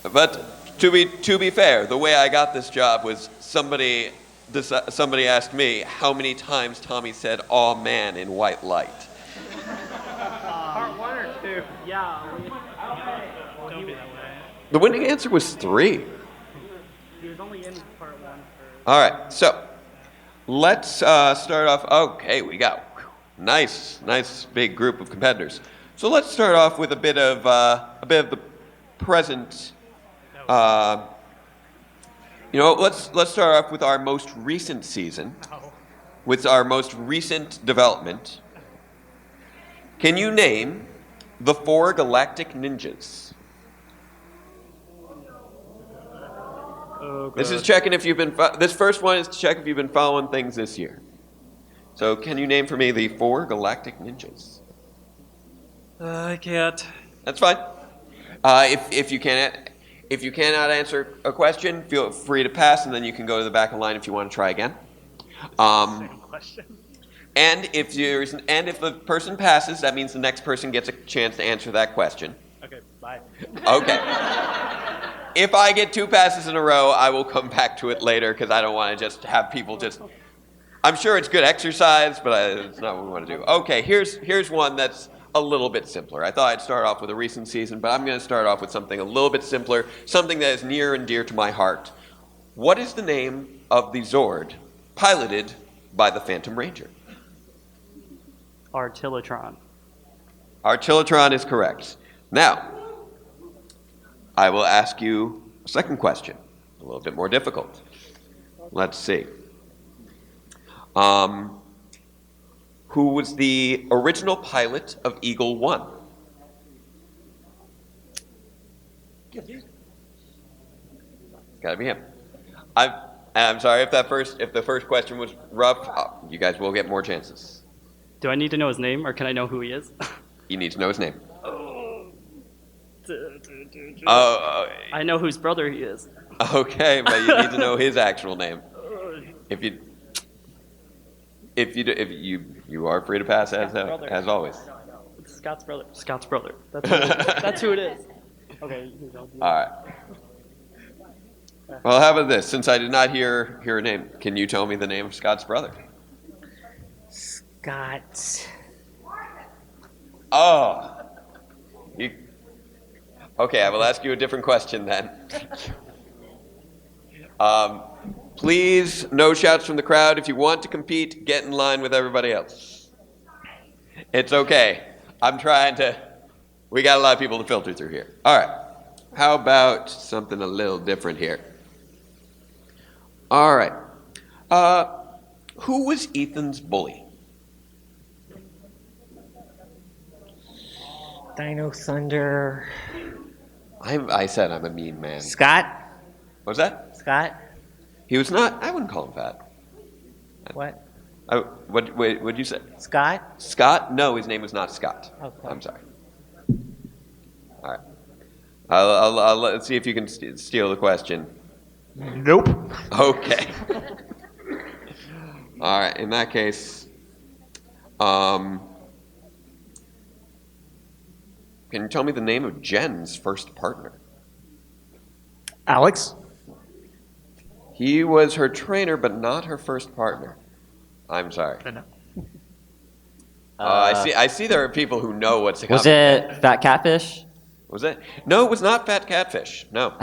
But to be fair, the way I got this job was somebody asked me how many times Tommy said "aw man" in white light. Part one or two? Yeah. Don't be that way. The winning answer was 3. He was only in part one. All right, so let's start off. Okay, we got nice big group of competitors. So let's start off with a bit of the present. Let's start off with our most recent season, with our most recent development. Can you name the 4 galactic ninjas? Oh, This is checking if you've been. This first one is to check if you've been following things this year. So, can you name for me the 4 galactic ninjas? I can't. That's fine. If you cannot answer a question, feel free to pass, and then you can go to the back of the line if you want to try again. Same question. And if the person passes, that means the next person gets a chance to answer that question. Okay, bye. Okay. If I get 2 passes in a row, I will come back to it later because I don't want to just have people just. I'm sure it's good exercise, but it's not what we want to do. Okay, here's one that's a little bit simpler. I thought I'd start off with a recent season, but I'm going to start off with something a little bit simpler, something that is near and dear to my heart. What is the name of the Zord piloted by the Phantom Ranger? Artillotron. Artillotron is correct. Now, I will ask you a second question, a little bit more difficult. Let's see. Who was the original pilot of Eagle 1? Gotta be him. I'm sorry if the first question was rough. You guys will get more chances. Do I need to know his name, or can I know who he is? You need to know his name. I know whose brother he is. Okay, but you need to know his actual name. If you are free to pass as always. It's Scott's brother. Scott's brother. That's who it is. That's who it is. Okay. All right. Well, how about this? Since I did not hear a name, can you tell me the name of Scott's brother? Scott. Oh. Okay, I will ask you a different question then. Please, no shouts from the crowd. If you want to compete, get in line with everybody else. It's okay. We got a lot of people to filter through here. All right. How about something a little different here? All right. Who was Ethan's bully? Dino Thunder. I said I'm a mean man. Scott? What was that? Scott? He was not. I wouldn't call him fat. What? What'd you say? Scott? Scott? No, his name was not Scott. Okay. I'm sorry. All right. Let's see if you can steal the question. Nope. Okay. All right. In that case, can you tell me the name of Jen's first partner? Alex? He was her trainer, but not her first partner. I'm sorry. I see there are people who know what's coming. Was it Fat Catfish? Was it? No, it was not Fat Catfish. No.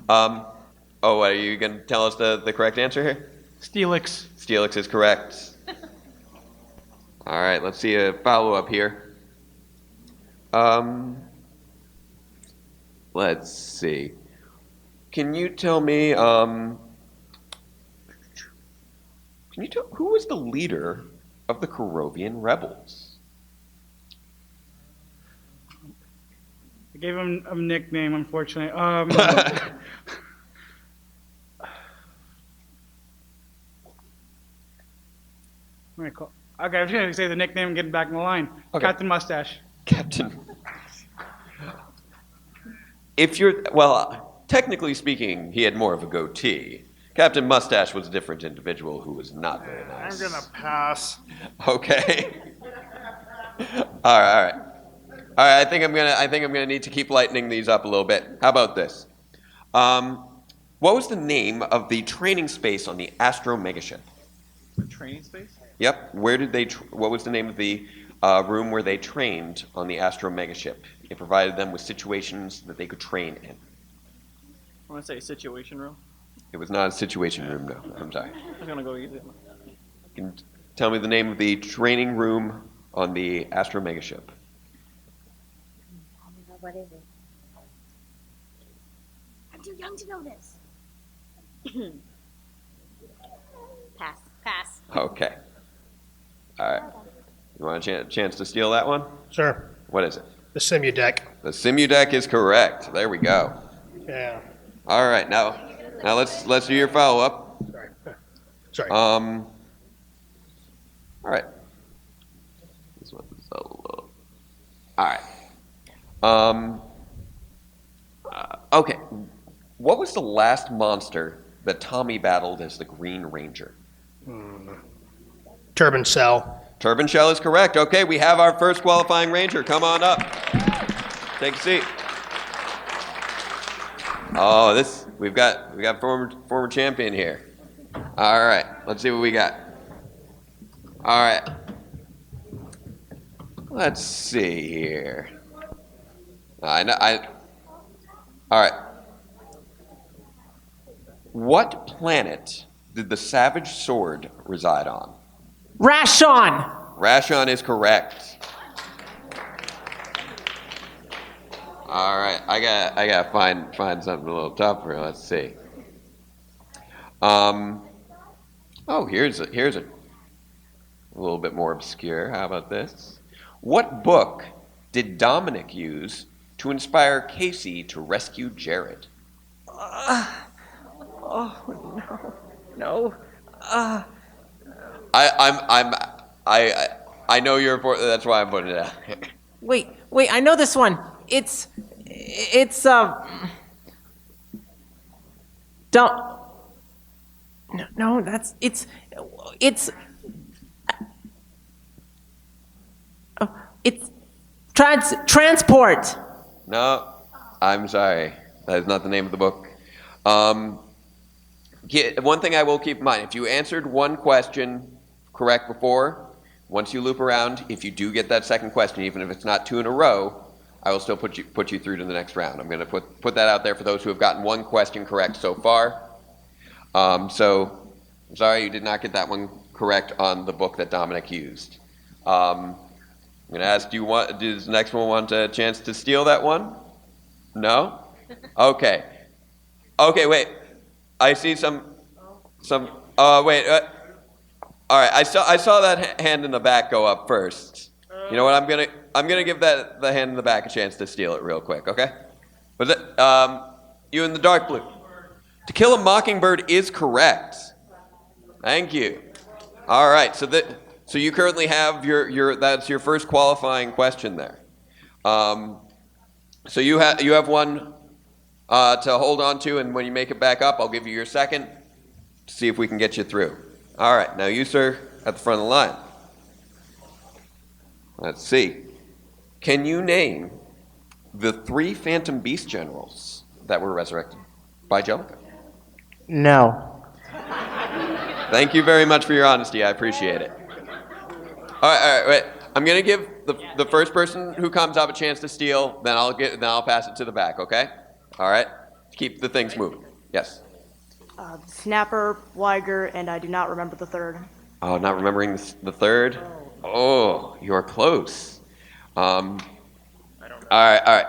Oh. Are you going to tell us the correct answer here? Steelix. Steelix is correct. All right, let's see a follow-up here. Let's see. Can you tell me, who was the leader of the Carovian rebels? I gave him a nickname, unfortunately. Okay, I'm just going to say the nickname and get back in the line. Okay. Captain Mustache. Captain. Technically speaking, he had more of a goatee. Captain Mustache was a different individual who was not very nice. I'm going to pass. Okay. All right. I think I'm gonna need to keep lightening these up a little bit. How about this? What was the name of the training space on the Astro megaship? The training space? Yep. What was the name of the room where they trained on the Astro megaship? It provided them with situations that they could train in. I want to say situation room. It was not a situation room, no. I'm sorry. I was going to go easy. Can you tell me the name of the training room on the Astro megaship? Oh my God, what is it? I'm too young to know this. Pass. Pass. Okay. All right. You want a chance to steal that one? Sure. What is it? The Simudeck. The Simudeck is correct. There we go. Yeah. All right. Now let's do your follow up. Sorry. All right. This one's a little. All right. Okay. What was the last monster that Tommy battled as the Green Ranger? Turban Cell. Turban Shell is correct. Okay, we have our first qualifying Ranger. Come on up. Take a seat. Oh, we've got former champion here. All right, let's see what we got. All right. Let's see here. All right. What planet did the Savage Sword reside on? Rashon! Rashon is correct. All right, I gotta find something a little tougher. Let's see. Here's a little bit more obscure. How about this? What book did Dominic use to inspire Casey to rescue Jared? No. I know you're important. That's why I'm putting it out. Wait, I know this one. Don't. No, it's transport. No, I'm sorry. That is not the name of the book. One thing I will keep in mind, if you answered one question correct before, once you loop around, if you do get that second question, even if it's not two in a row, I will still put you through to the next round. I'm going to put that out there for those who have gotten one question correct so far. So, I'm sorry you did not get that one correct on the book that Dominic used. I'm going to ask, does the next one want a chance to steal that one? No? Okay. Okay, wait. I see some. Wait. All right. I saw that hand in the back go up first. You know what? I'm gonna give the hand in the back a chance to steal it real quick. Okay? Was it you in the dark blue? To Kill a Mockingbird is correct. Thank you. All right. So you currently have that's your first qualifying question there. So you have one to hold on to, and when you make it back up, I'll give you your second to see if we can get you through. All right, now you, sir, at the front of the line. Let's see. Can you name the 3 Phantom Beast generals that were resurrected by Jellica? No. Thank you very much for your honesty. I appreciate it. All right, wait. I'm gonna give the first person who comes up a chance to steal. Then I'll pass it to the back. Okay? All right. Keep the things moving. Yes. Snapper, Liger, and I do not remember the third. Oh, not remembering the third? Oh, you are close. All right.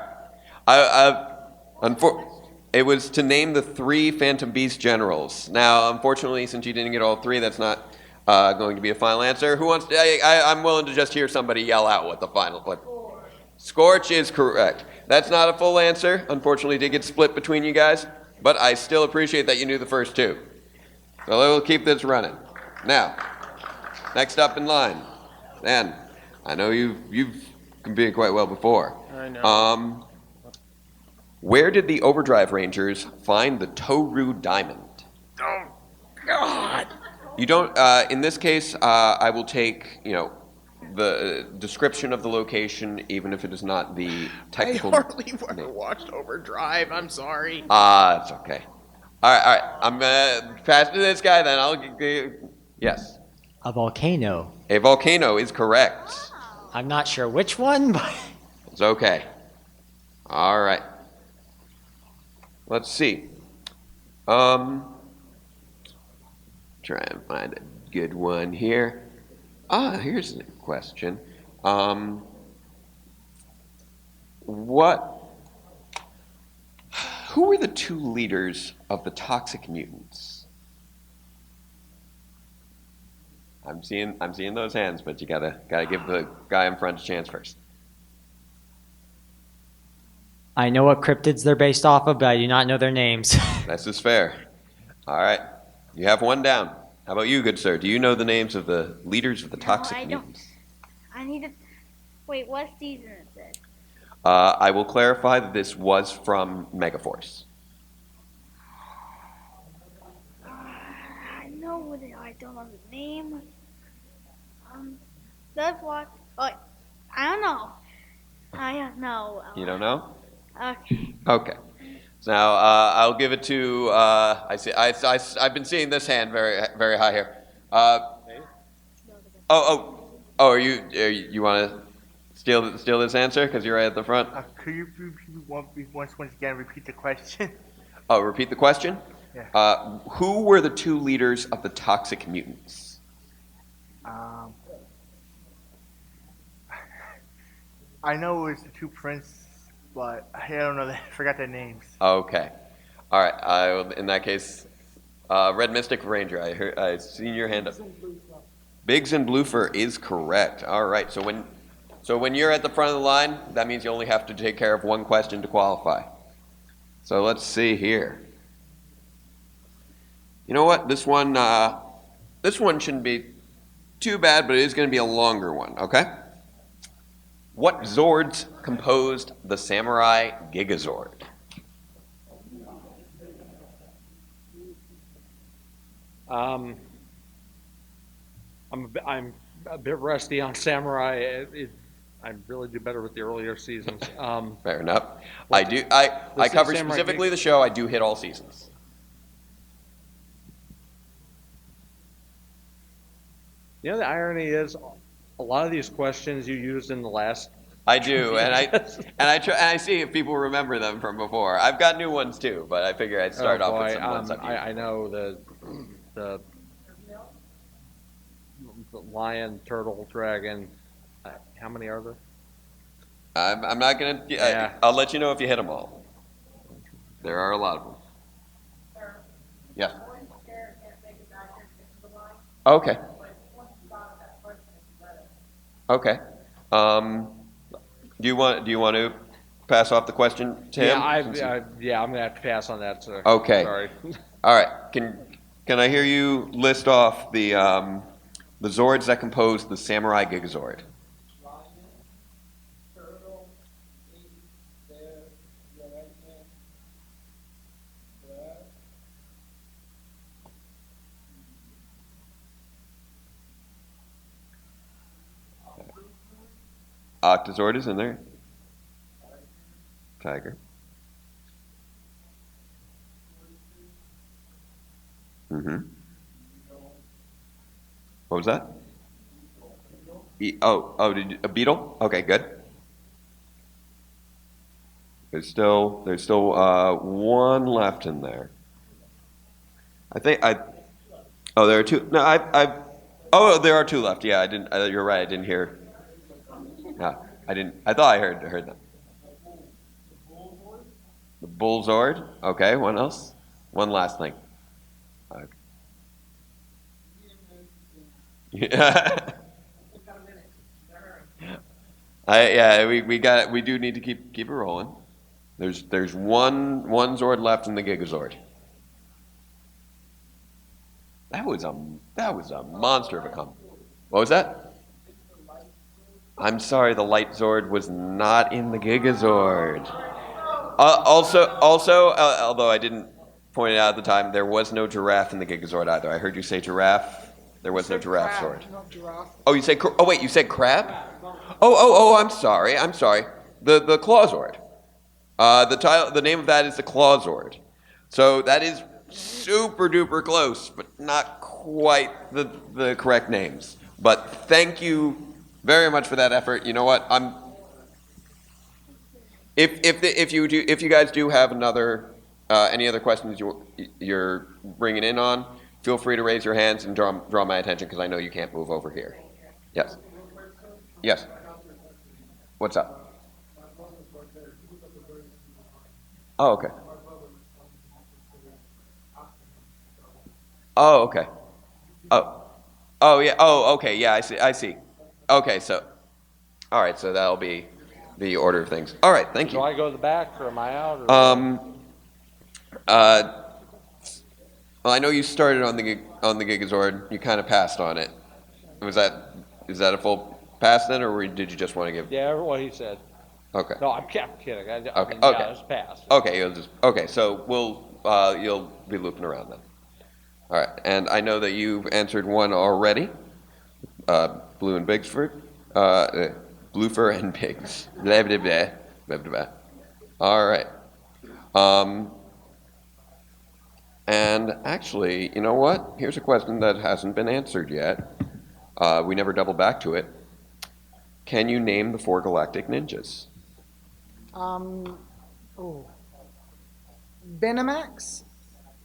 It was to name the 3 Phantom Beast generals. Now, unfortunately, since you didn't get all 3, that's not going to be a final answer. Who wants to? I'm willing to just hear somebody yell out what the final. Scorch is correct. That's not a full answer. Unfortunately, it did get split between you guys. But I still appreciate that you knew the first 2. So we'll keep this running. Now, next up in line. Dan, I know you've competed quite well before. I know. Where did the Overdrive Rangers find the Toru Diamond? Oh, God. You don't, in this case, I will take, the description of the location, even if it is not the technical. ever watched Overdrive. I'm sorry. It's okay. All right. I'm gonna pass to this guy. Then yes. A volcano. A volcano is correct. I'm not sure which one, but It's okay. All right. Let's see. Try and find a good one here. Here's a question. Who were the two leaders of the toxic mutants? I'm seeing those hands, but you gotta give the guy in front a chance first. I know what cryptids they're based off of, but I do not know their names. This is fair. All right. You have one down. How about you, good sir? Do you know the names of the leaders of the toxic I don't. mutants? I need to. Wait, what season is this? I will clarify that this was from Megaforce. I know what they are. I don't know the name. That's what. Oh, I don't know. I don't know. You don't know? Okay. Okay. So now I'll give it to. I've been seeing this hand very very high here. Are you want to steal this answer because you're right at the front? Could you once again repeat the question? Oh, repeat the question. Yeah. Who were the two leaders of the toxic mutants? I know it was the two princes, but I don't know. I forgot their names. Okay. All right. In that case, Red Mystic Ranger. I seen your hand up. Biggs and Bluefer is correct. All right. So when you're at the front of the line, that means you only have to take care of one question to qualify. So let's see here. You know what? This one shouldn't be too bad, but it is going to be a longer one. Okay. What Zords composed the Samurai Gigazord? I'm a bit rusty on Samurai. I really do better with the earlier seasons. Fair enough. I cover Samurai specifically the show. I do hit all seasons. You know, the irony is, a lot of these questions you used in the last. I do, and I see if people remember them from before. I've got new ones too, but I figure I'd start off with some ones I've used. I know the lion, turtle, dragon. How many are there? I'm not gonna. Yeah. I'll let you know if you hit them all. There are a lot of them. Yeah. Okay. Okay. Do you want to pass off the question to him? I'm gonna have to pass on that, sir. Okay. Sorry. All right. Can I hear you list off the Zords that compose the Samurai Gigazord? Octozord is in there. Tiger. Mm-hmm. What was that? A beetle? Okay, good. There's still one left in there. There are two. No, there are two left. Yeah, I didn't. You're right. I didn't hear. Yeah, I didn't. I thought I heard them. The Bullzord. Okay. What else? One last thing. Okay. Yeah. We do need to keep it rolling. There's one Zord left in the Gigazord. That was a monster of a combo. What was that? I'm sorry, the Light Zord was not in the Gigazord. Also, although I didn't point it out at the time, there was no giraffe in the Gigazord either. I heard you say giraffe. There was no giraffe sword. Not giraffe. Oh, you said, oh wait, you said crab? Oh, I'm sorry. The Clawzord. The name of that is the Clawzord. So that is super duper close, but not quite the correct names. But thank you very much for that effort. You know what? If you guys do have any other questions you're bringing in on, feel free to raise your hands and draw my attention because I know you can't move over here. Yes. Yes. What's up? Oh, okay. Oh, okay. Oh, yeah. Oh, okay. Yeah, I see. Okay, so, all right. So that'll be the order of things. All right. Thank Do you. I go to the back or am I out? Or? Well, I know you started on the Gigazord. You kind of passed on it. Is that a full pass then, or did you just want to give? Yeah, what he said. Okay. No, I'm kidding. Okay. Yeah, it's passed. Okay. So you'll be looping around then. All right. And I know that you've answered one already. Blue and Bigsford. Bluefer and Pigs. Blah, blah, blah, blah, blah, blah. All right. And actually, you know what? Here's a question that hasn't been answered yet. We never double back to it. Can you name the 4 galactic ninjas? Benamax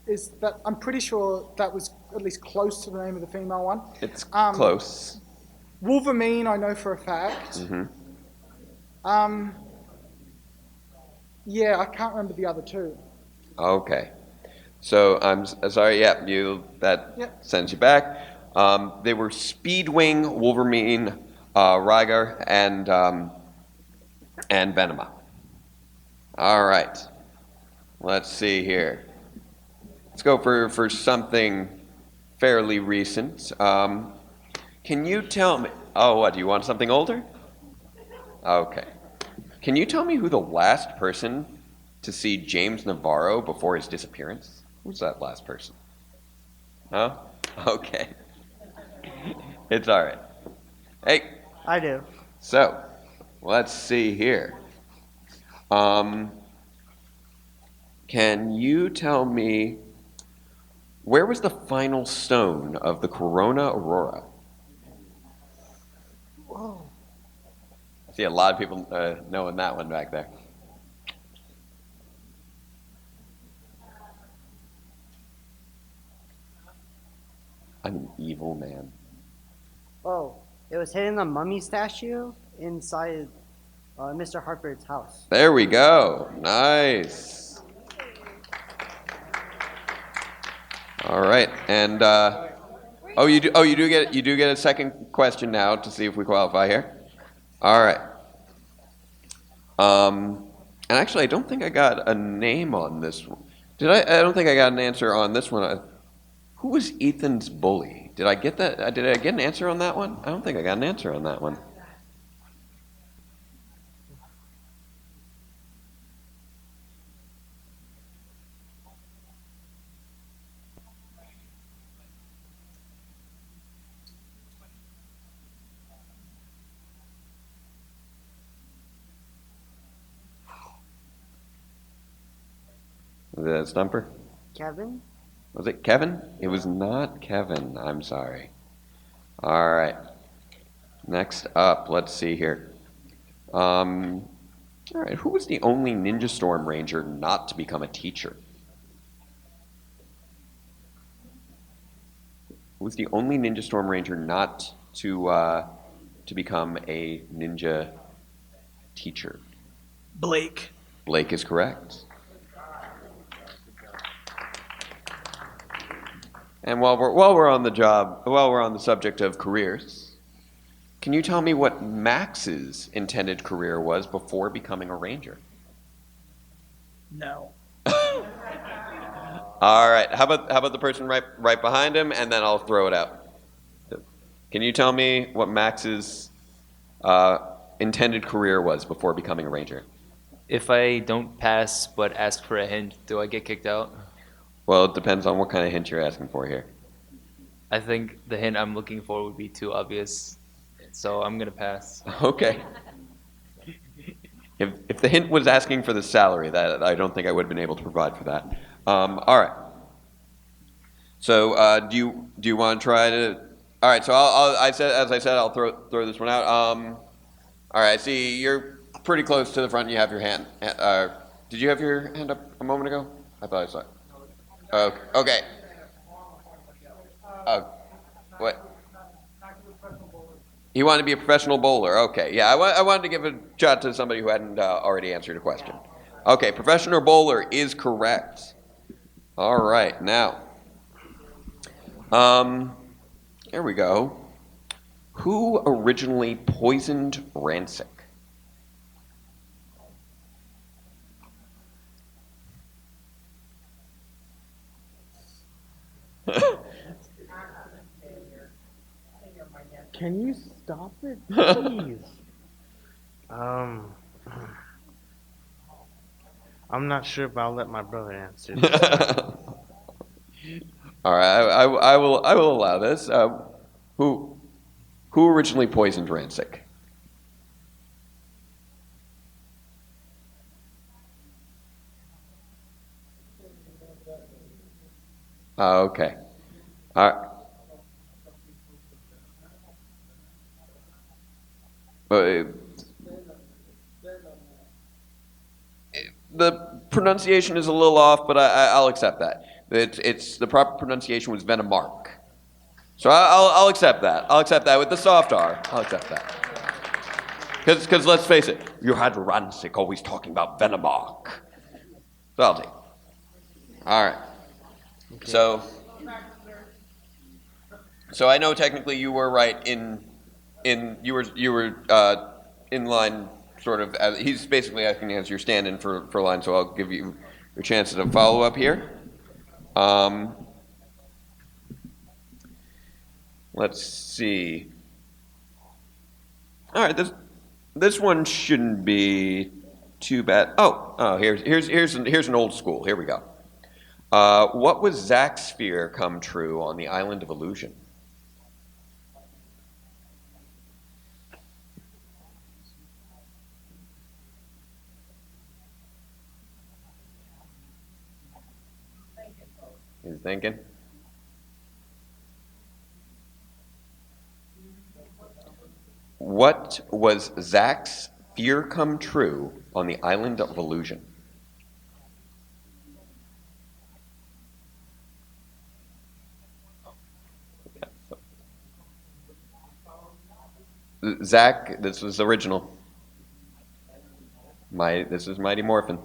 is that? I'm pretty sure that was at least close to the name of the female one. It's close. Wolverine, I know for a fact. Mm-hmm. Yeah, I can't remember the other 2. Okay. So I'm sorry. Yeah, sends you back. They were Speedwing, Wolverine, Rygar, and Venema. All right. Let's see here. Let's go for something fairly recent. Can you tell me? Oh, what? Do you want something older? Okay. Can you tell me who the last person to see James Navarro before his disappearance? Who's that last person? No? Okay. It's all right. Hey. I do. So, let's see here. Can you tell me where was the final stone of the Corona Aurora? Whoa. I see a lot of people knowing that one back there. I'm an evil man. Oh, it was hidden in the mummy statue inside Mr. Hartford's house. There we go. Nice. All right, and you do get a second question now to see if we qualify here. All right. And actually, I don't think I got a name on this one. Did I? I don't think I got an answer on this one. Who was Ethan's bully? Did I get that? Did I get an answer on that one? I don't think I got an answer on that one. Was it a stumper? Kevin? Was it Kevin? It was not Kevin. I'm sorry. All right. Next up, let's see here. All right. Who was the only Ninja Storm Ranger not to become a teacher? Who was the only Ninja Storm Ranger not to become a ninja teacher? Blake. Blake is correct. And while we're on the subject of careers, can you tell me what Max's intended career was before becoming a ranger? No. All right. How about the person right behind him, and then I'll throw it out. Can you tell me what Max's intended career was before becoming a ranger? If I don't pass but ask for a hint, do I get kicked out? Well, it depends on what kind of hint you're asking for here. I think the hint I'm looking for would be too obvious, so I'm gonna pass. Okay. If the hint was asking for the salary, that I don't think I would have been able to provide for that. All right. So do you want to try to? All right. So as I said, I'll throw this one out. All right. See, you're pretty close to the front. You have your hand. Did you have your hand up a moment ago? I thought I saw it. Okay. What? You want to be a professional bowler? Okay. Yeah, I wanted to give a shot to somebody who hadn't already answered a question. Okay, professional bowler is correct. All right, now. Here we go. Who originally poisoned Rancic? Can you stop it, please? I'm not sure, but I'll let my brother answer. All right, I will allow this. Who originally poisoned Rancic? Okay. The pronunciation is a little off, but I'll accept that. It's the proper pronunciation was Venomark. So I'll accept that. I'll accept that with the soft R. I'll accept that. Because let's face it, you had Rancic always talking about Venomark. So I'll take it. All right. Okay. So I know technically you were right in you were in line sort of. He's basically acting as your stand-in for line, so I'll give you your chance to follow up here. Let's see. All right, this one shouldn't be too bad. Oh, here's an old school. Here we go. What was Zach's sphere come true on the island of illusion? He's thinking. What was Zach's fear come true on the island of illusion? Zach, this was original. This is Mighty Morphin.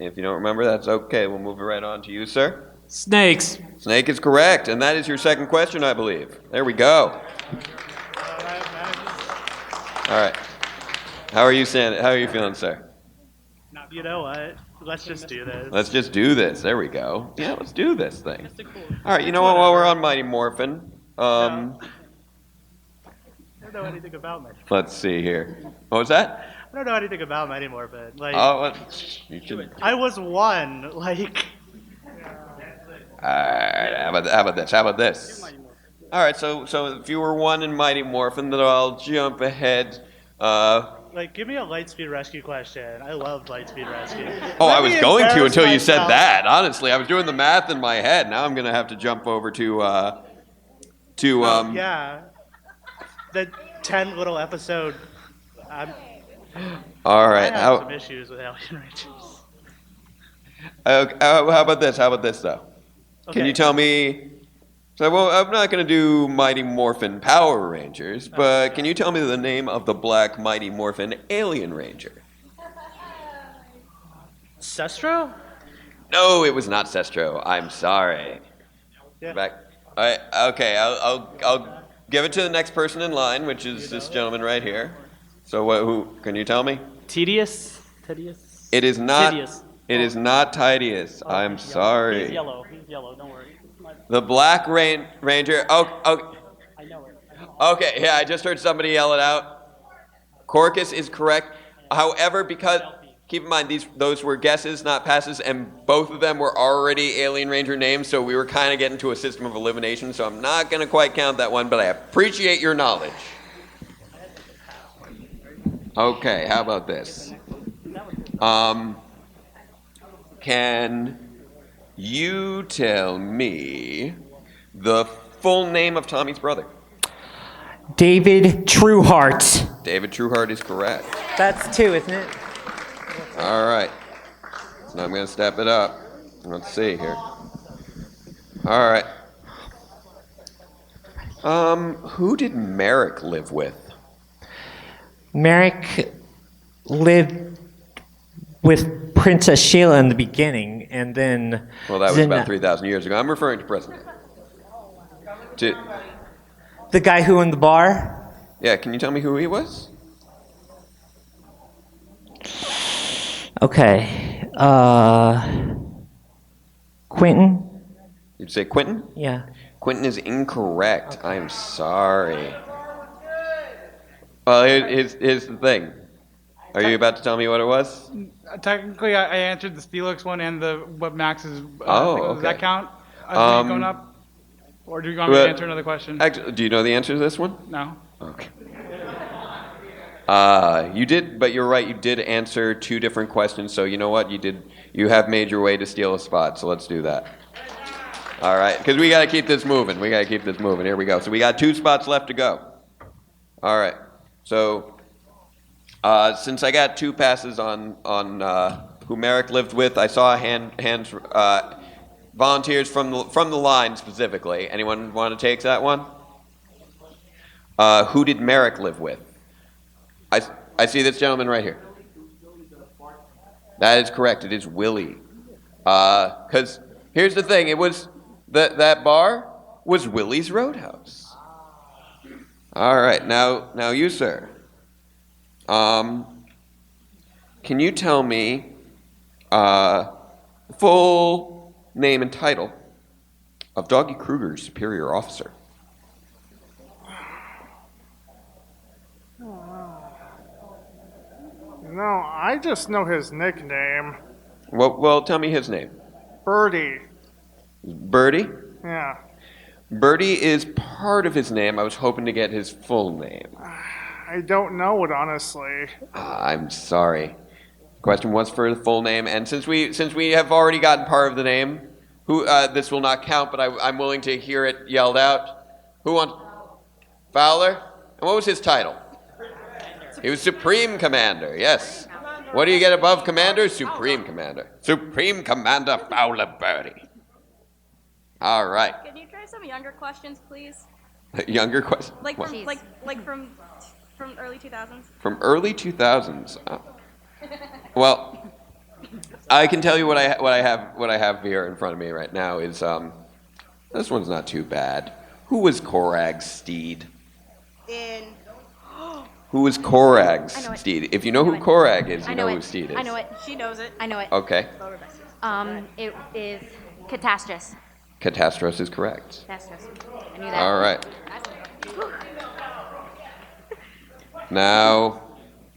If you don't remember, that's okay. We'll move it right on to you, sir. Snakes. Snake is correct, and that is your second question, I believe. There we go. All right. How are you feeling, sir? You know what? Let's just do this. Let's just do this. There we go. Yeah, let's do this thing. All right. You know what? While we're on Mighty Morphin, I don't know anything about Mighty Morphin. Let's see here. What was that? I don't know anything about Mighty Morphin. Like, you should. I was one. Like. All right. How about this? All right. So if you were one in Mighty Morphin, then I'll jump ahead. Like, give me a Lightspeed Rescue question. I loved Lightspeed Rescue. I was going to until you said that. Honestly, I was doing the math in my head. Now I'm going to have to jump over to yeah. The 10 little episode. All right. I have some issues with Alien Rangers. How about this? Though? Okay. Can you tell me? So I'm not going to do Mighty Morphin Power Rangers, but can you tell me the name of the Black Mighty Morphin Alien Ranger? Sestro? No, it was not Sestro. I'm sorry. Yeah. Back. All right. Okay. I'll give it to the next person in line, which is this gentleman right here. So who can you tell me? Tedious? It is not. Tidious. It is not Tidious. I'm sorry. He's yellow. Don't worry. The Black Ranger. Oh. I know it. Okay. Yeah, I just heard somebody yell it out. Corcus is correct. However, because keep in mind those were guesses, not passes, and both of them were already Alien Ranger names, so we were kind of getting to a system of elimination, so I'm not going to quite count that one, but I appreciate your knowledge. Okay, how about this? Can you tell me the full name of Tommy's brother? David Trueheart. David Trueheart is correct. That's 2, isn't it? All right. So I'm going to step it up. Let's see here. All right. Who did Merrick live with? Merrick lived with Princess Sheila in the beginning, and then... Well, that was about 3,000 years ago. I'm referring to present day. The guy who owned the bar? Yeah, can you tell me who he was? Okay. Quentin? You'd say Quentin? Yeah. Quentin is incorrect. Okay. I'm sorry. Well, here's the thing. Are you about to tell me what it was? Technically, I answered the Steelix one and what Max's. Okay. Does that count? Going up? Or do you want me to answer another question? Actually, do you know the answer to this one? No. Okay. You did, but you're right. You did answer 2 different questions. So you know what? You have made your way to steal a spot. So let's do that. All right, because we got to keep this moving. Here we go. So we got 2 spots left to go. All right. So since I got 2 passes on who Merrick lived with, I saw hands volunteers from the line specifically. Anyone want to take that one? Who did Merrick live with? I see this gentleman right here. That is correct. It is Willie. Because here's the thing. It was that bar was Willie's Roadhouse. All right. Now you, sir. Can you tell me full name and title of Doggy Kruger's superior officer? No, I just know his nickname. Well, tell me his name. Birdie. Birdie? Yeah. Birdie is part of his name. I was hoping to get his full name. I don't know it, honestly. I'm sorry. Question was for the full name, and since we have already gotten part of the name, this will not count, but I'm willing to hear it yelled out. Who wants? Fowler? And what was his title? He was Supreme Commander, yes. What do you get above Commander? Supreme Commander. Supreme Commander Fowler Birdie. All right. Can you try some younger questions, please? Younger questions? Like from early 2000s? From early 2000s. Well, I can tell you what I have here in front of me right now is this one's not too bad. Who was Korag's steed? Who is Korag's steed? If you know who Korag is, you know who steed is. I know it. She knows it. I know it. Okay. It is Catastros. Catastros is correct. Catastros. I knew that. All right. Now,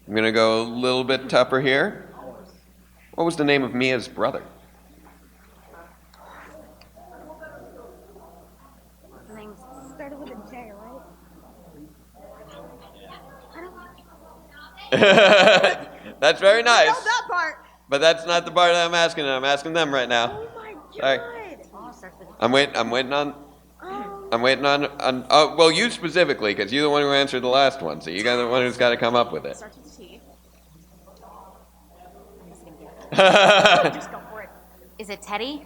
I'm going to go a little bit tougher here. What was the name of Mia's brother? His name started with a J, right? That's very nice. I know that part. But that's not the part that I'm asking. I'm asking them right now. Oh my God. Sorry. I'm waiting on. Oh, well, you specifically, because you're the one who answered the last one, so you got the one who's got to come up with it. Starts with T. Just go for it. Is it Teddy?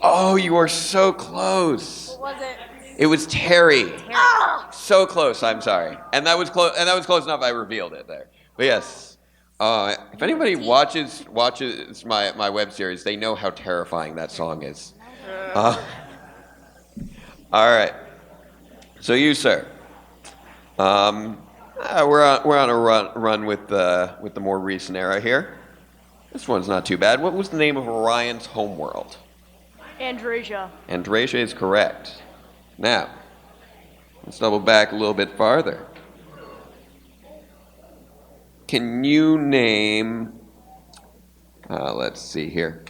Oh, you are so close. What was it? It was Terry. Oh! So close. I'm sorry, and that was close. And that was close enough. I revealed it there. But yes, if anybody watches my web series, they know how terrifying that song is. All right. So you, sir. We're on a run with the more recent era here. This one's not too bad. What was the name of Orion's homeworld? Andrasia. Andrasia is correct. Now, let's double back a little bit farther. Can you name Let's see here.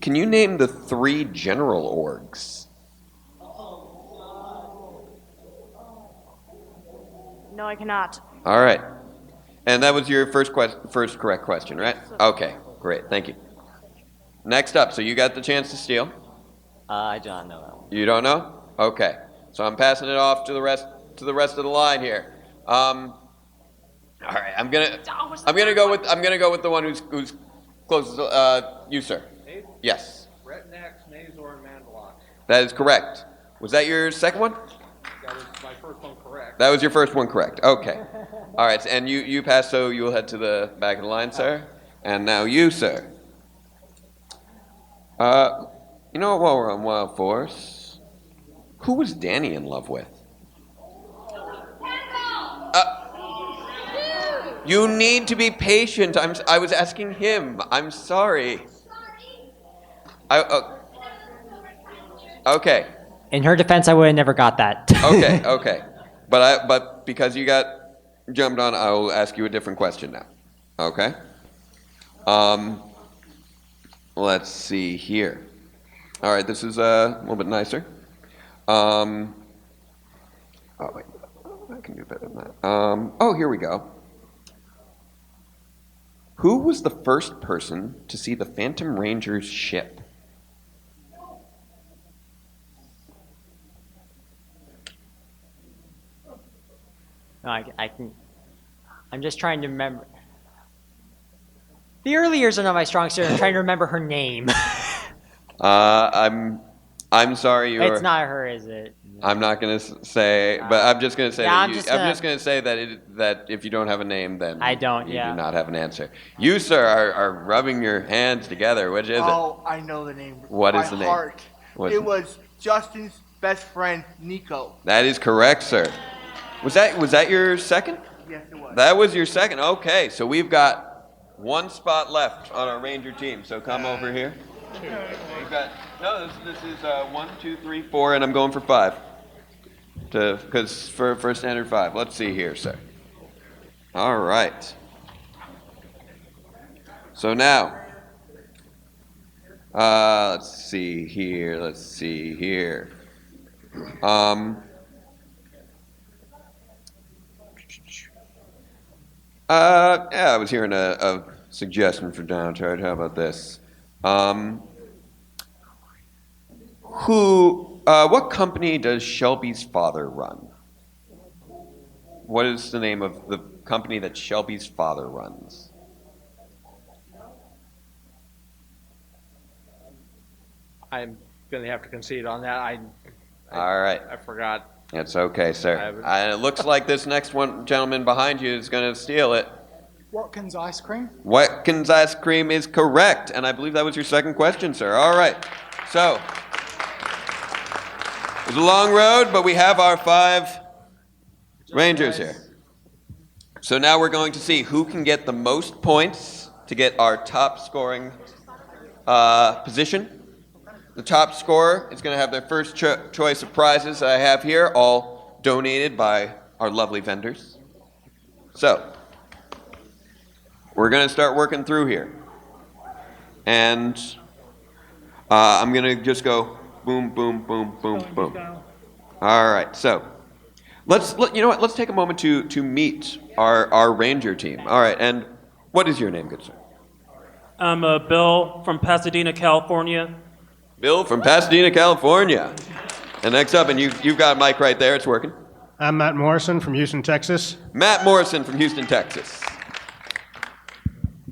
Can you name the 3 general orgs? No, I cannot. All right. And that was your first correct question, right? Okay, great. Thank you. Next up, so you got the chance to steal. I do not know that one. You don't know? Okay. So I'm passing it off to the rest of the line here. All right. I'm gonna go with the one who's closest. You, sir. Me? Yes. Retinax, Mazor, and Mandalox. That is correct. Was that your second one? That was my first one correct. That was your first one correct. Okay. All right. And you passed, so you will head to the back of the line, sir. And now you, sir. You know what? While we're on Wild Force, who was Danny in love with? You need to be patient. I was asking him. I'm sorry. Okay. In her defense, I would have never got that. Okay. But because you got jumped on, I will ask you a different question now. Okay? Let's see here. All right, this is a little bit nicer. Oh, wait. I can do better than that. Here we go. Who was the first person to see the Phantom Ranger's ship? No, I can. I'm just trying to remember. The early years are not my strong suit. I'm trying to remember her name. I'm sorry. It's not her, is it? I'm not gonna say, but I'm just gonna say Yeah, that I'm just gonna say that if you don't have a name, then I don't. you Yeah. do not have an answer. You, sir, are rubbing your hands together. Which is it? Oh, I know the name. What is by the name? heart. What's It was Justin's best friend, Nico. That is correct, sir. Was that your second? Yes, it was. That was your second. Okay, so we've got one spot left on our Ranger team. So come over here. We've got this is 1, 2, 3, 4, and I'm going for 5. Because for standard 5. Let's see here, sir. All right. So now, let's see here. I was hearing a suggestion for downcharge. How about this? What company does Shelby's father run? What is the name of the company that Shelby's father runs? I'm going to have to concede on that. All right. I forgot. It's okay, sir. And it looks like this next one, gentleman behind you, is going to steal it. Watkins ice cream. Watkins ice cream is correct, and I believe that was your second question, sir. All right. So, it was a long road, but we have our 5 Rangers here. So now we're going to see who can get the most points to get our top scoring position. The top scorer is going to have their first choice of prizes that I have here, all donated by our lovely vendors. So, we're going to start working through here. And I'm going to just go boom, boom, boom, boom, boom. All right, so let's take a moment to meet our Ranger team. All right, and what is your name, good sir? I'm Bill from Pasadena, California. Bill from Pasadena, California. And next up, and you've got a mic right there, it's working. I'm Matt Morrison from Houston, Texas. Matt Morrison from Houston, Texas.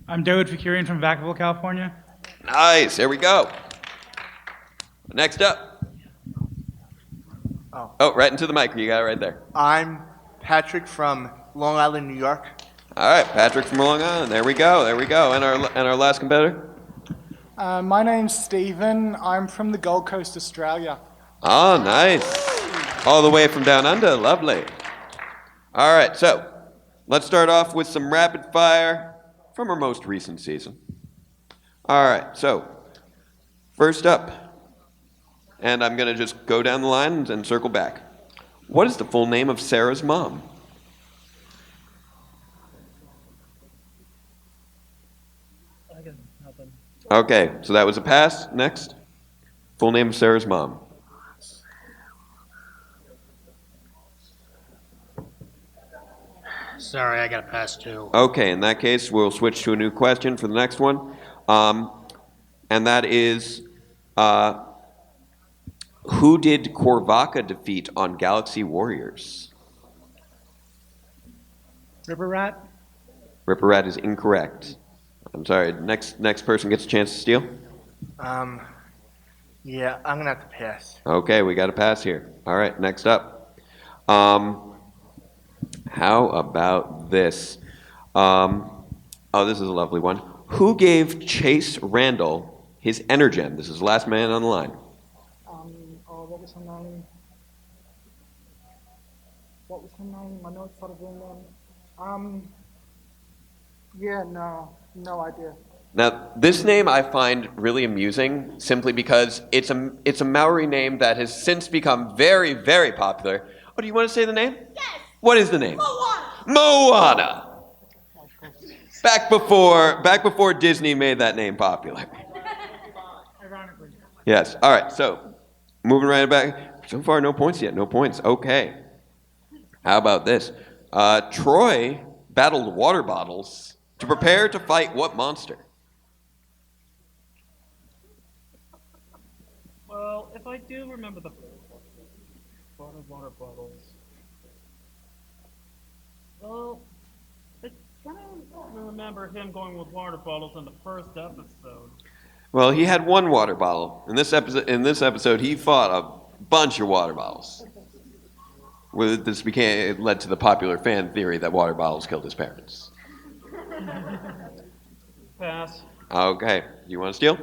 I'm David Fakirian from Vacaville, California. Nice, there we go. Next up. Oh, right into the mic, you got it right there. I'm Patrick from Long Island, New York. All right, Patrick from Long Island, there we go. And our last competitor? My name's Stephen. I'm from the Gold Coast, Australia. Oh, nice. All the way from down under. Lovely. All right, so let's start off with some rapid fire from our most recent season. All right, so first up, and I'm going to just go down the line and circle back. What is the full name of Sarah's mom? I I got nothing. Okay, so that was a pass. Next. Full name of Sarah's mom. Sorry, I got to pass too. Okay, in that case, we'll switch to a new question for the next one. And that is, who did Korvaca defeat on Galaxy Warriors? Ripper Rat? Ripper Rat is incorrect. I'm sorry, next person gets a chance to steal? Yeah, I'm gonna have to pass. Okay, we got a pass here. All right, next up. How about this? This is a lovely one. Who gave Chase Randall his Energem? This is the last man on the line. What was her name? What was her name? I know it's sort of in yeah, no idea. Now, this name I find really amusing simply because it's a Maori name that has since become very, very popular. Oh, do you want to say the name? Yes. What is the name? Moana. Back before Disney made that name popular. Ironically. Yes. All right. So, moving right back. So far, no points yet. No points. Okay. How about this? Troy battled water bottles to prepare to fight what monster? Well, if I do remember the water bottles. Well, I kind of remember him going with water bottles in the first episode. Well, he had one water bottle. In this episode, he fought a bunch of water bottles. It led to the popular fan theory that water bottles killed his parents. Pass. Okay. You want to steal?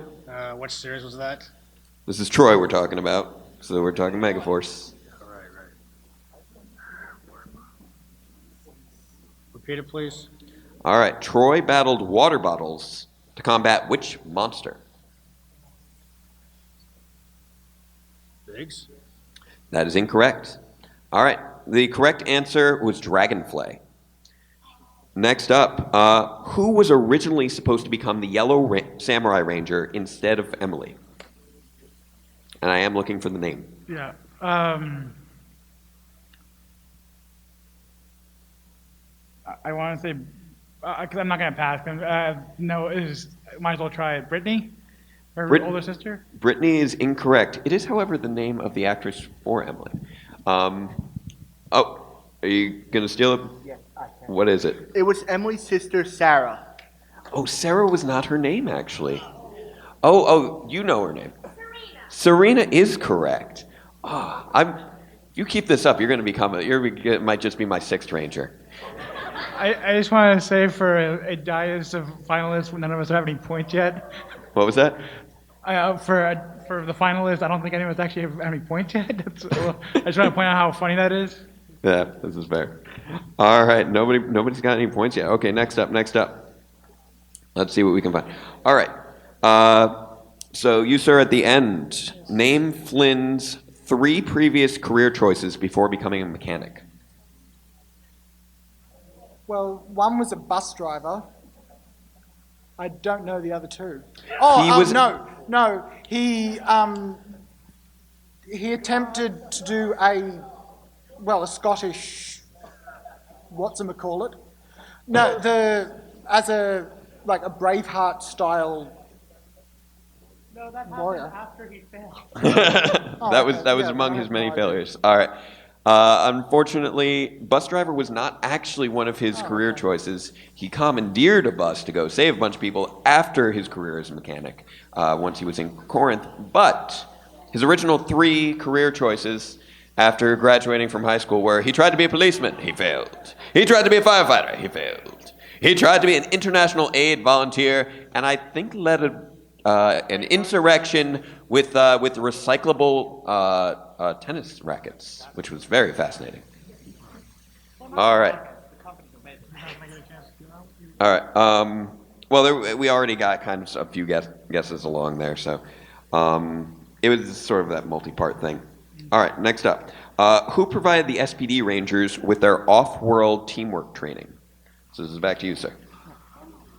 What series was that? This is Troy we're talking about. So we're talking Megaforce. Right. Repeat it, please. All right. Troy battled water bottles to combat which monster? Biggs? That is incorrect. All right. The correct answer was Dragonflay. Next up, who was originally supposed to become the Yellow Samurai Ranger instead of Emily? And I am looking for the name. Yeah. I want to say, because I'm not going to pass. No, might as well try it. Brittany? Her older sister? Brittany is incorrect. It is, however, the name of the actress for Emily. Are you going to steal it? Yes, I can. What is it? It was Emily's sister, Sarah. Oh, Sarah was not her name, actually. Oh, you know her name. Serena is correct. You keep this up, you're going to become it might just be my sixth ranger. I just want to say for a dais of finalists, none of us have any points yet. What was that? For the finalists, I don't think any of us actually have any points yet. I just want to point out how funny that is. Yeah, this is fair. All right, nobody's got any points yet. Okay, next up. Let's see what we can find. All right. So you, sir, at the end, name Flynn's 3 previous career choices before becoming a mechanic. Well, one was a bus driver. I don't know the other two. No. He attempted to do a Scottish, whatchamacallit. No, as a Braveheart style. No, that warrior. happened after he failed. That was among his many failures. All right. Unfortunately, bus driver was not actually one of his career choices. He commandeered a bus to go save a bunch of people after his career as a mechanic, once he was in Corinth. But his original 3 career choices after graduating from high school were: he tried to be a policeman, he failed. He tried to be a firefighter, he failed. He tried to be an international aid volunteer, and I think led an insurrection with recyclable tennis rackets, which was very fascinating. All right. Well, we already got kind of a few guesses along there, so it was sort of that multi-part thing. All right, next up. Who provided the SPD Rangers with their off-world teamwork training? So this is back to you, sir.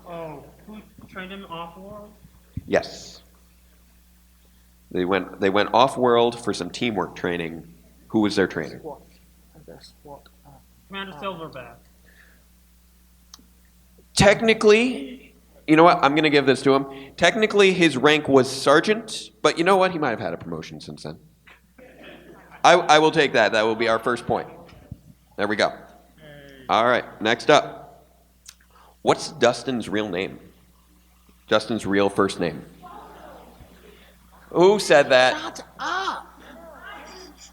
Oh, who trained him off-world? Yes. They went off-world for some teamwork training. Who was their trainer? Squat. I guess what? Commander Silverback. Technically, you know what? I'm going to give this to him. Technically, his rank was sergeant, but you know what? He might have had a promotion since then. I will take that. That will be our first point. There we go. All right, next up. What's Dustin's real name? Dustin's real first name. Who said that? Shut up.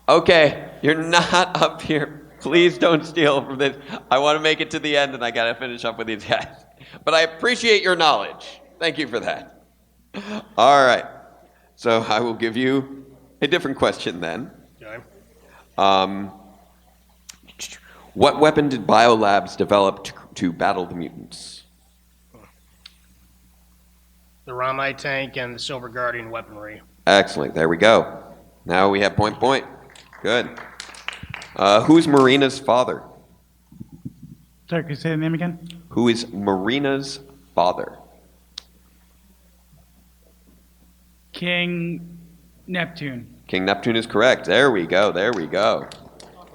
Okay, you're not up here. Please don't steal from this. I want to make it to the end, and I got to finish up with these guys. But I appreciate your knowledge. Thank you for that. All right. So I will give you a different question then. Okay. What weapon did Biolabs develop to battle the mutants? The Ramai tank and the Silver Guardian weaponry. Excellent. There we go. Now we have point. Good. Who's Marina's father? Sorry, could you say the name again? Who is Marina's father? King Neptune. King Neptune is correct. There we go.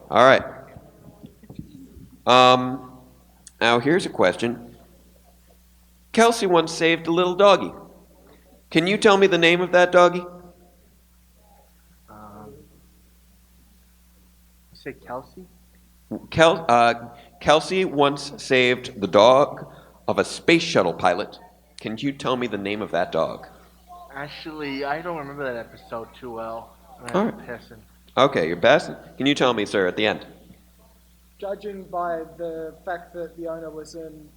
All right. Now here's a question. Kelsey once saved a little doggy. Can you tell me the name of that doggy? You say Kelsey? Kelsey once saved the dog of a space shuttle pilot. Can you tell me the name of that dog? Actually, I don't remember that episode too well. All right. Okay, you're passing. Can you tell me, sir, at the end? Judging by the fact that the owner was an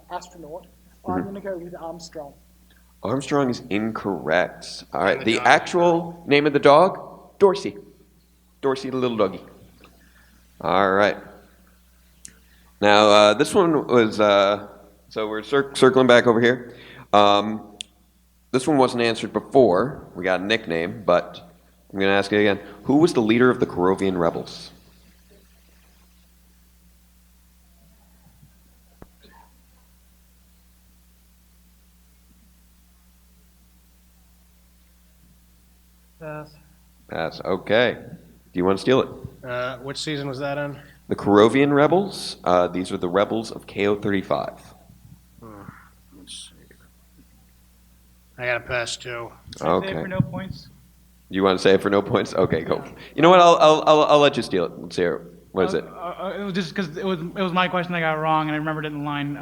astronaut, I'm going to go with Armstrong. Armstrong is incorrect. All right, the actual name of the dog? Dorsey. Dorsey the little doggy. All right. Now, this one was, so we're circling back over here. This one wasn't answered before. We got a nickname, but I'm going to ask it again. Who was the leader of the Korovian rebels? Pass. Okay. Do you want to steal it? Which season was that on? The Korovian rebels. These are the rebels of KO-35. Let's see. I got to pass too. Okay. Say for no points. You want to say it for no points? Okay, go. You know what? I'll let you steal it. Let's hear it. What is it? It was just because it was my question I got wrong and I remembered it in the line.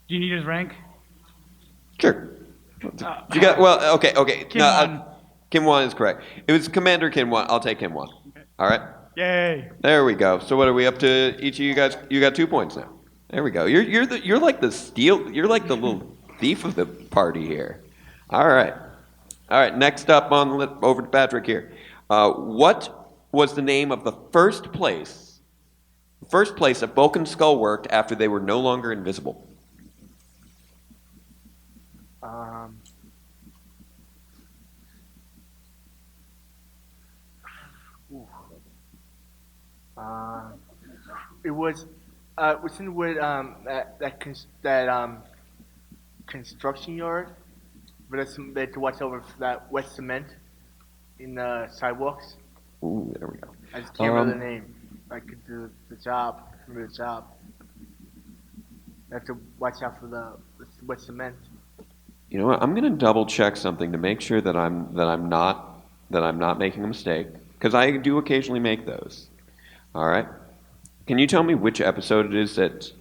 Do you need his rank? Sure. You got well. Okay. Kim Wan. Kim Wan is correct. It was Commander Kim Wan. I'll take Kim Wan. Okay. All right. Yay. There we go. So what are we up to? Each of you guys, you got 2 points now. There we go. You're like the steal. You're like the little thief of the party here. All right. Next up over to Patrick here. What was the name of the first place that Bulk and Skull worked after they were no longer invisible? It was wasn't with that construction yard, but they had to watch over for that wet cement in the sidewalks. Ooh, there we go. I just can't remember the name. I could do the job. Remember the job. I have to watch out for the wet cement. You know what? I'm gonna double check something to make sure that I'm not making a mistake, because I do occasionally make those. All right. Can you tell me which episode it is that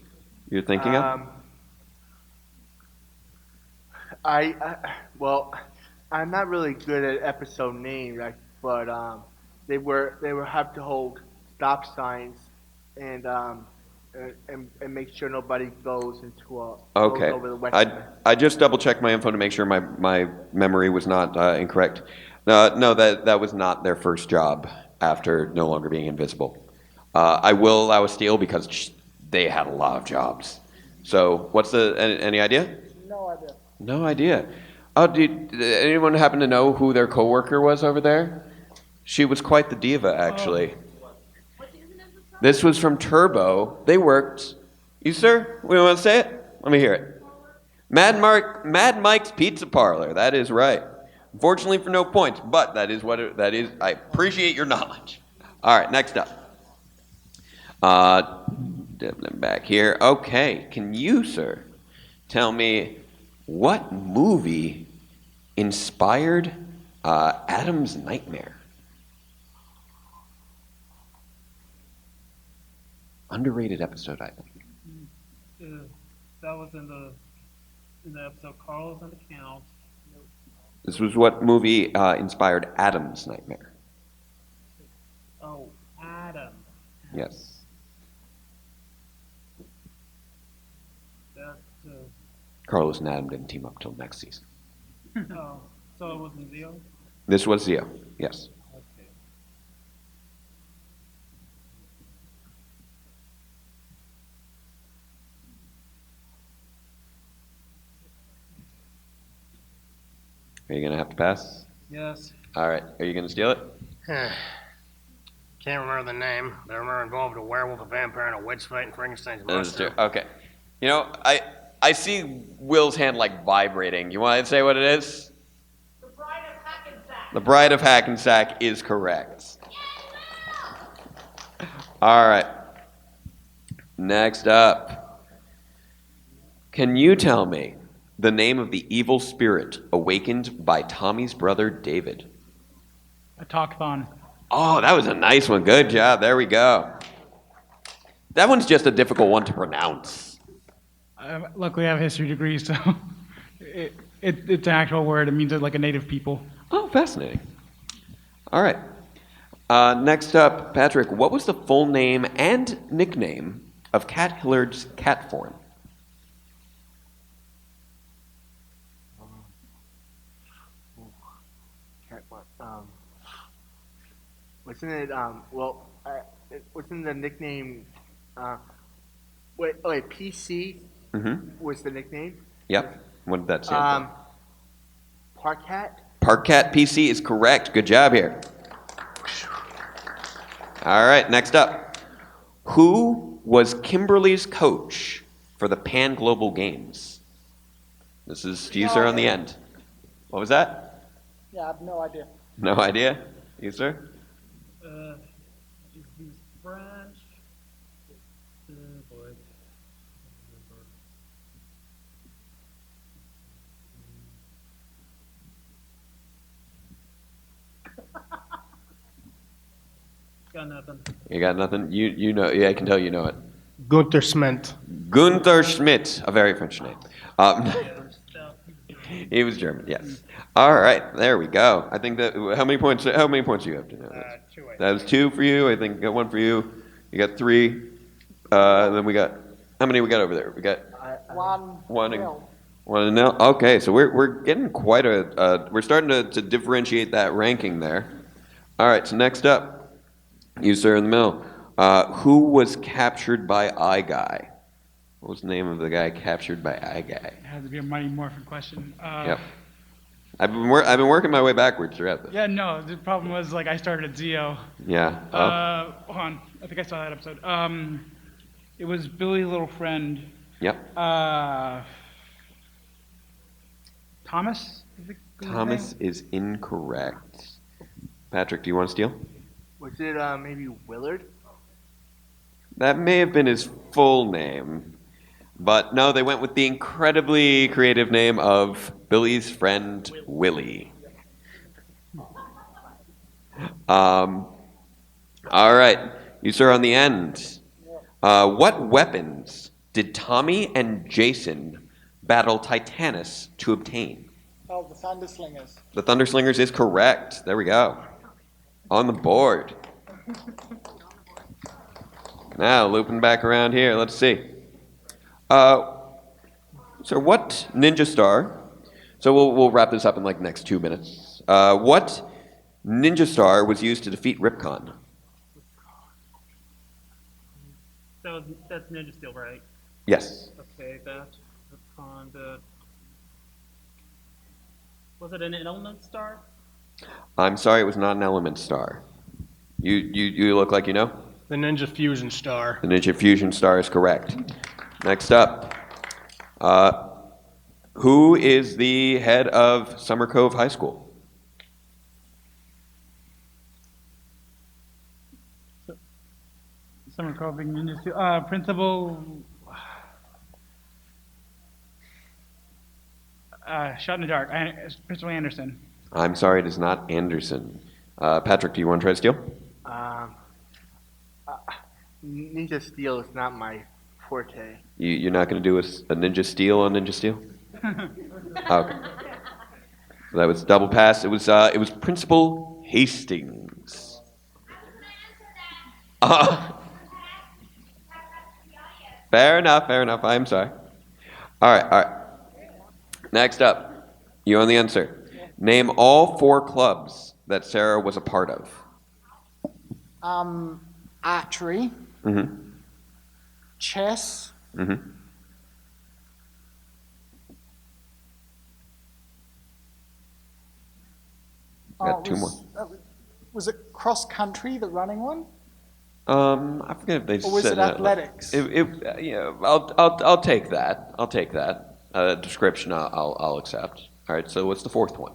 you're thinking of? Well, I'm not really good at episode names, but they have to hold stop signs and make sure nobody goes into goes over the wet cement. I just double checked my info to make sure my memory was not incorrect. No, that was not their first job after no longer being invisible. I will allow a steal because they had a lot of jobs. So what's any idea? No idea. No idea. Oh, did anyone happen to know who their coworker was over there? She was quite the diva, actually. This was from Turbo. They worked. You, sir? We want to say it? Let me hear it. Mad Mike's Pizza Parlor. That is right. Unfortunately for no points, but that is what that is. I appreciate your knowledge. All right, next up. Dibbling back here. Okay, can you, sir, tell me what movie inspired Adam's Nightmare? Underrated episode, I think. That was in the episode Carlos and the Count. This was what movie inspired Adam's Nightmare? Oh, Adam. Yes. That, Carlos and Adam didn't team up till next season. oh, so it wasn't Zio? This was Zio, yes. Okay. Are you going to have to pass? Yes. All right. Are you going to steal it? Can't remember the name. They were involved a werewolf, a vampire, and a witch fight in Frankenstein's That is monster. true. Okay. You know, I see Will's hand like vibrating. You want to say what it is? The Bride of Hackensack is correct. All right. Next up. Can you tell me the name of the evil spirit awakened by Tommy's brother David? A talkathon. Oh, that was a nice one. Good job. There we go. That one's just a difficult one to pronounce. Luckily, I have a history degree, so it's an actual word. It means like a native people. Oh, fascinating. All right. Next up, Patrick, what was the full name and nickname of Cat Hillard's cat form? Wasn't it, wasn't the nickname, wait, PC was the nickname? Yep. What did that stand for? Park Cat? Park Cat PC is correct. Good job here. All right, next up. Who was Kimberly's coach for the Pan Global Games? This is you, sir, on the end. What was that? Yeah, I have no idea. No idea? You, sir? He's French. Oh, boy. Got nothing. You got nothing? You know, yeah, I can tell you know it. Gunther Schmidt. Gunther Schmidt, a very French name. He was German, yes. All right, there we go. I think that how many points do you have to know? That was 2 for you. I think got 1 for you. You got 3. Then we got how many we got over there? We got 1 and 0. Okay, so we're getting quite we're starting to differentiate that ranking there. All right, so next up, you, sir, in the middle. Who was captured by Eye Guy? What was the name of the guy captured by Eye Guy? It has to be a Mighty Morphin question. Yep. I've been working my way backwards throughout this. Yeah, no. The problem was like I started at Zio. Yeah. Hold on. I think I saw that episode. It was Billy's little friend. Yep. Thomas. Thomas is incorrect. Patrick, do you want to steal? Was it maybe Willard? That may have been his full name. But no, they went with the incredibly creative name of Billy's friend, Willie. All right, you, sir, on the end. What weapons did Tommy and Jason battle Titanus to obtain? Oh, the Thunderslingers. The Thunderslingers is correct. There we go. On the board. Now, looping back around here, let's see. So what ninja star, so we'll wrap this up in like next 2 minutes. What ninja star was used to defeat Ripcon? That's Ninja Steel, right? Yes. Okay, that's Ripcon. Was it an element star? I'm sorry, it was not an element star. You look like you know? The Ninja Fusion Star. The Ninja Fusion Star is correct. Next up, who is the head of Summer Cove High School? Summer Cove Big Ninja Steel. Principal. Shot in the dark. Principal Anderson. I'm sorry, it is not Anderson. Patrick, do you want to try to steal? Ninja Steel is not my forte. You're not going to do a Ninja Steel on Ninja Steel? Okay. So that was double pass. It was Principal Hastings. Fair enough. I'm sorry. All right. Next up, you on the answer. Name all 4 clubs that Sarah was a part of. Archery. Mm-hmm. Chess. Mm-hmm. Got 2 more. Was it cross country, the running one? I forget if they said. Or was it athletics? Yeah, I'll take that. I'll take that. Description I'll accept. All right. So what's the 4th one?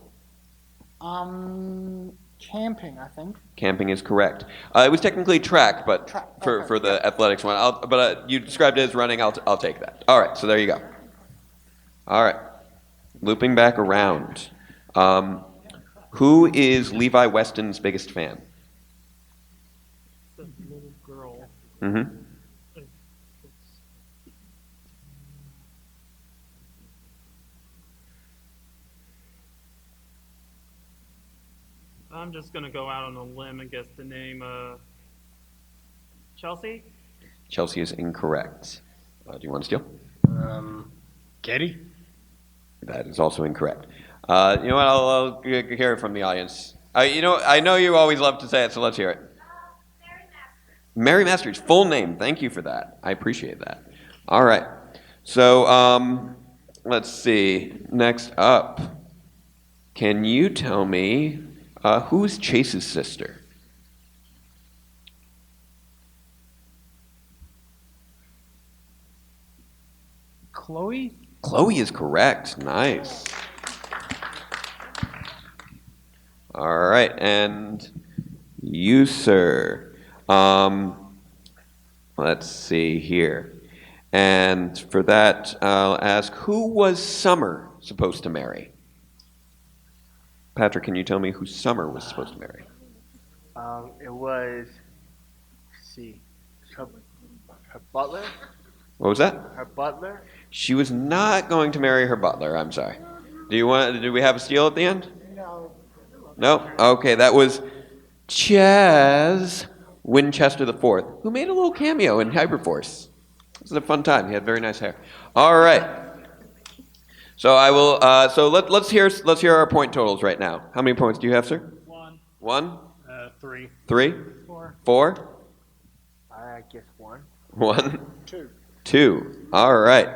Camping, I think. Camping is correct. It was technically track, but for the athletics one, you described it as running. I'll take that. All right. So there you go. All right. Looping back around. Who is Levi Weston's biggest fan? The little girl. Mm-hmm. I'm just gonna go out on a limb and guess the name. Chelsea. Chelsea is incorrect. Do you want to steal? Katie? That is also incorrect. You know what? I'll hear it from the audience. I know you always love to say it, so let's hear it. Mary Masters, full name. Thank you for that. I appreciate that. All right. So let's see. Next up, can you tell me who's Chase's sister? Chloe? Chloe is correct. Nice. All right, and you, sir. Let's see here. And for that, I'll ask, who was Summer supposed to marry? Patrick, can you tell me who Summer was supposed to marry? It was, let's see, her butler? What was that? Her butler? She was not going to marry her butler. I'm sorry. Do we have a steal at the end? No. No? Okay, that was Chaz Winchester IV, who made a little cameo in Hyperforce. It was a fun time. He had very nice hair. All right. So I will. So let's hear our point totals right now. How many points do you have, sir? 1. 1. 3. 3. 4. 4. I guess 1. 1. 2. 2. All right.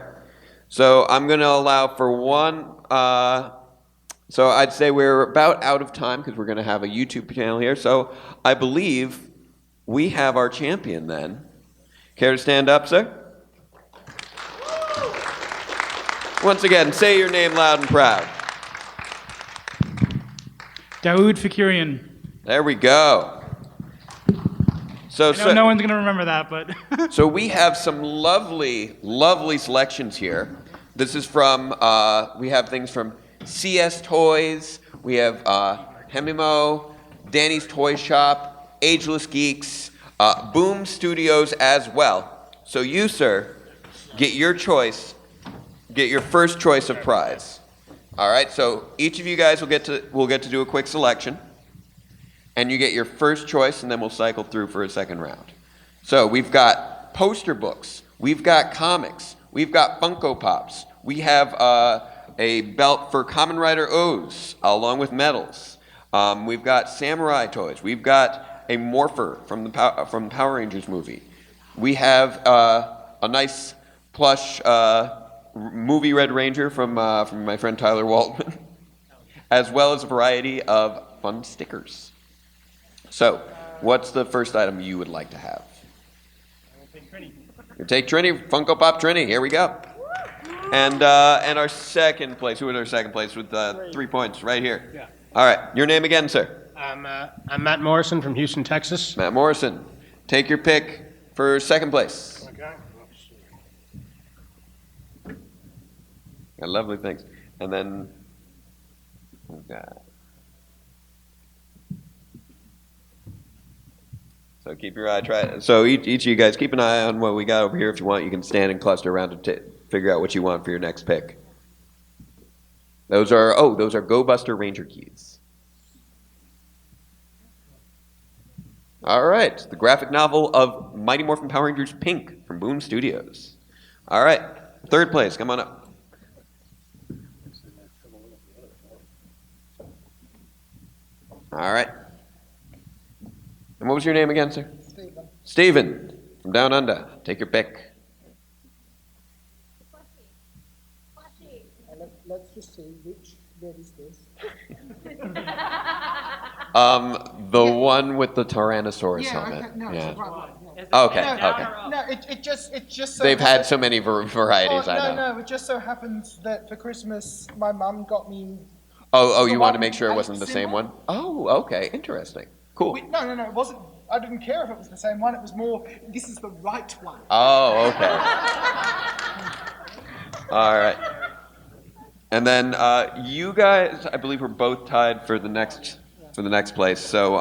So I'm going to allow for 1. So I'd say we're about out of time because we're going to have a YouTube channel here. So I believe we have our champion then. Care to stand up, sir? Once again, say your name loud and proud. Daoud Fikirian. There we go. So, I know no one's going to remember that, but... So we have some lovely, lovely selections here. This is from, we have things from CS Toys, we have Hemimo, Danny's Toy Shop, Ageless Geeks, Boom Studios as well. So you, sir, get your choice, get your first choice of prize. All right, so each of you guys will get to do a quick selection, and you get your first choice, and then we'll cycle through for a second round. So we've got poster books, we've got comics, we've got Funko Pops, we have a belt for Kamen Rider O's along with medals. We've got samurai toys. We've got a Morpher from the Power Rangers movie. We have a nice plush movie Red Ranger from my friend Tyler Waltman, as well as a variety of fun stickers. So, what's the first item you would like to have? You take Trini, Funko Pop Trini. Here we go. And our second place. Who was our second place with 3 points right here? Yeah. All right. Your name again, sir? I'm Matt Morrison from Houston, Texas. Matt Morrison. Take your pick for second place. Okay. Got lovely things. And then, okay. So keep your eye, so each of you guys, keep an eye on what we got over here. If you want, you can stand and cluster around to figure out what you want for your next pick. Those are Go Buster Ranger keys. All right, the graphic novel of Mighty Morphin Power Rangers Pink from Boom Studios. All right, third place, come on up. All right. And what was your name again, sir? Stephen. Stephen from Down Under. Take your pick. Let's just see which red is this. The one with the Tyrannosaurus helmet. Okay, no, Yeah. right, yeah. Okay, No, okay. No, it just so They've had so many varieties, I know. No, it just so happens that for Christmas my mum got me. Oh, the you wanted to one make sure it with wasn't the same symbol. one? Oh, okay, interesting. Cool. No, it wasn't. I didn't care if it was the same one. It was more, this is the right one. Oh, okay. All right. And then you guys, I believe, were both tied for the next place. So,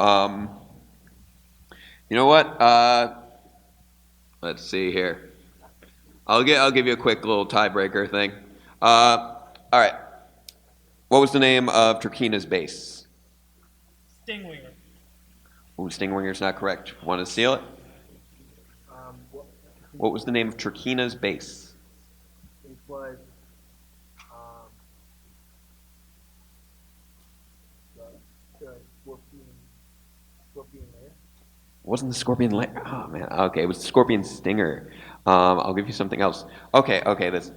you know what? Let's see here. I'll give you a quick little tiebreaker thing. All right. What was the name of Turkina's base? Stingwinger. Ooh, Stingwinger's not correct. Want to steal it? What was the name of Turkina's base? It was the scorpion lair. Wasn't the Scorpion Lair? Oh man. Okay, it was the Scorpion Stinger. I'll give you something else. Okay. This.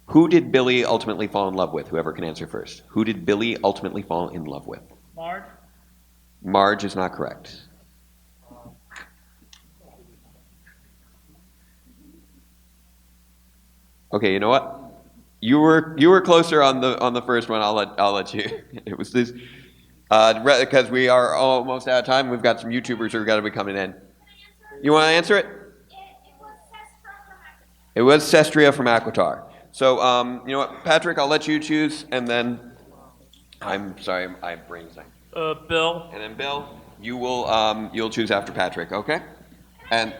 Who did Billy ultimately fall in love with? Whoever can answer first. Who did Billy ultimately fall in love with? Marge. Marge is not correct. Okay, you know what? You were closer on the first one. I'll let you. It was this because we are almost out of time. We've got some YouTubers who are going to be coming in. You want to answer it? It was Sestria from Aquitar. So you know what, Patrick? I'll let you choose, and then I'm sorry, I have brain thing. Bill. And then Bill, you'll choose after Patrick, okay? And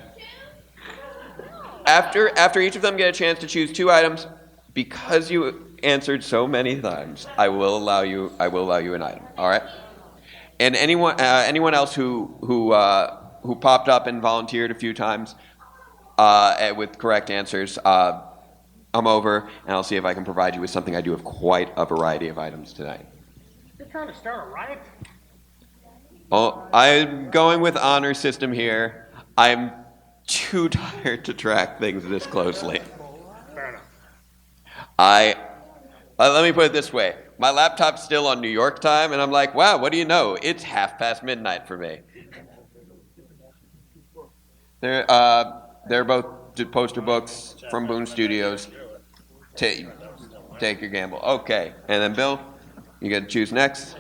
after each of them get a chance to choose 2 items, because you answered so many times, I will allow you an item. All right? And anyone else who popped up and volunteered a few times with correct answers, I'm over, and I'll see if I can provide you with something. I do have quite a variety of items tonight. You're trying to start a riot? Oh, I'm going with honor system here. I'm too tired to track things this closely. Fair enough. Let me put it this way. My laptop's still on New York time, and I'm like, wow, what do you know? It's midnight for me. They're both poster books from Boom Studios. Take your gamble. Okay, and then Bill, you get to choose next.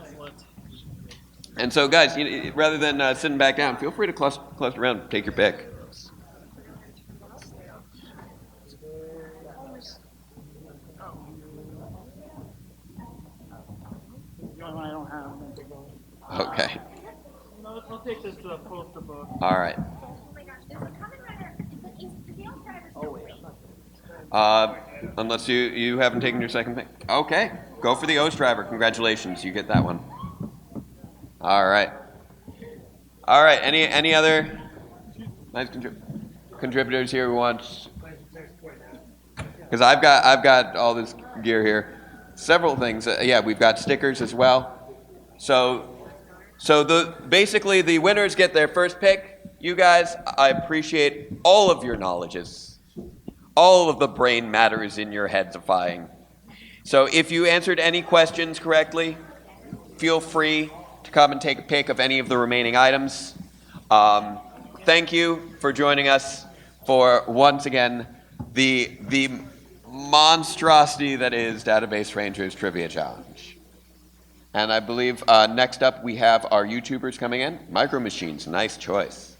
And so, guys, rather than sitting back down, feel free to cluster around and take your pick. The only one I don't have. Okay. No, I'll take this poster book. All right. Unless you haven't taken your second pick. Okay. Go for the O's driver. Congratulations. You get that one. All right. All right. Any other nice contributors here who wants? Because I've got all this gear here. Several things. Yeah, we've got stickers as well. So basically the winners get their first pick. You guys, I appreciate all of your knowledges. All of the brain matter is in your headsifying. So if you answered any questions correctly, feel free to come and take a pick of any of the remaining items. Thank you for joining us. for once again the monstrosity that is Database Rangers Trivia Challenge. And I believe next up we have our YouTubers coming in. Micro Machines, nice choice.